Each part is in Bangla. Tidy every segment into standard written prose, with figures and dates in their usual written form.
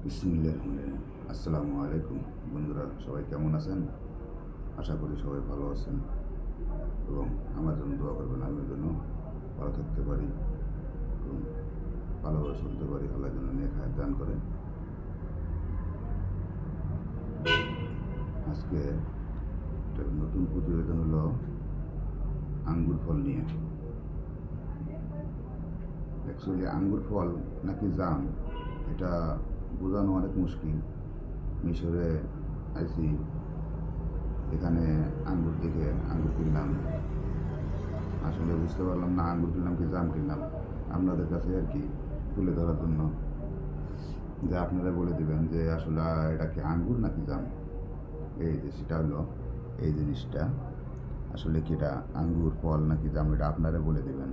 বিসমিল্লাহির রহমানির রহিম। আসসালামু আলাইকুম বন্ধুরা, সবাই কেমন আছেন? আশা করি সবাই ভালো আছেন এবং আমার জন্য দোয়া করবেন, আমিও যেন ভালো থাকতে পারি এবং ভালোভাবে চলতে পারি। আল্লাহ যেন নেক হায়াত দান করেন। আজকে একটা নতুন প্রতিবেদন হলো আঙ্গুর ফল নিয়ে। অ্যাকচুয়ালি আঙ্গুর ফল নাকি জাম এটা বোঝানো অনেক মুশকিল। মিশরে আইসি, এখানে আঙ্গুর দেখে আঙ্গুর কিনলাম, আসলে বুঝতে পারলাম না আঙ্গুর কিনলাম কি জাম কিনলাম। আপনাদের কাছে আর কি তুলে ধরার জন্য যে আপনারা বলে দেবেন যে আসলে এটা কি আঙ্গুর নাকি জাম। এই যে সেটা হলো এই জিনিসটা, আসলে কি এটা আঙ্গুর ফল নাকি জাম এটা আপনারা বলে দেবেন।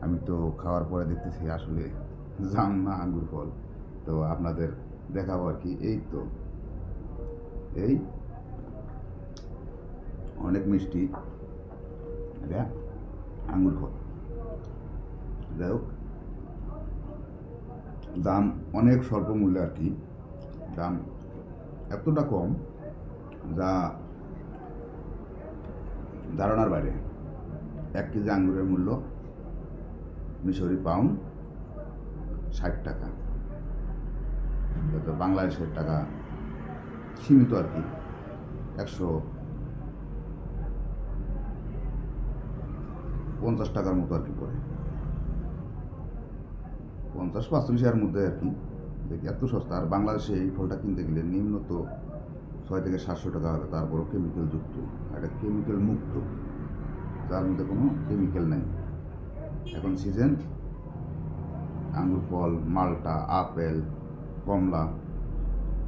আমি তো খাওয়ার পরে দেখতেছি আসলে জাম না আঙ্গুর ফল, তো আপনাদের দেখাবো আর কি। এই তো এই অনেক মিষ্টি, এটা আঙ্গুর ফল। যাই হোক, দাম অনেক স্বল্প মূল্যে আর কি, দাম এতটা কম যা ধারণার বাইরে। 1 কেজি আঙ্গুরের মূল্য মিশরি পাউন্ড 60 টাকা, তো বাংলাদেশের টাকা সীমিত আর কি, 150 টাকার মতো আর কি পড়ে, 50-45 মধ্যে আর কি। দেখি এত সস্তা। আর বাংলাদেশে এই ফলটা কিনতে গেলে নিম্নত 600 থেকে 700 টাকা হবে, তারপরও কেমিক্যাল যুক্ত। এটা কেমিক্যাল মুক্ত, যার মধ্যে কোনো কেমিক্যাল নাই। এখন সিজন আঙ্গুর ফল, মালটা, আপেল, কমলা,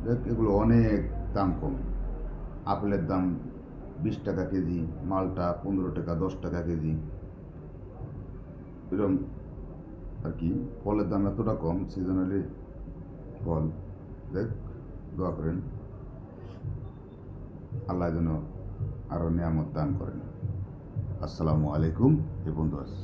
দেখ এগুলো অনেক দাম কম। আপেলের দাম 20 টাকা কেজি, মালটা 15 টাকা, 10 টাকা কেজি, এরকম আর কি। ফলের দাম এতটা কম, সিজনালি ফল। দেখ, দোয়া করেন আল্লাহ যেন আরও নিয়ামত দান করেন। আসসালামু আলাইকুম। এ বন্ধু আছে।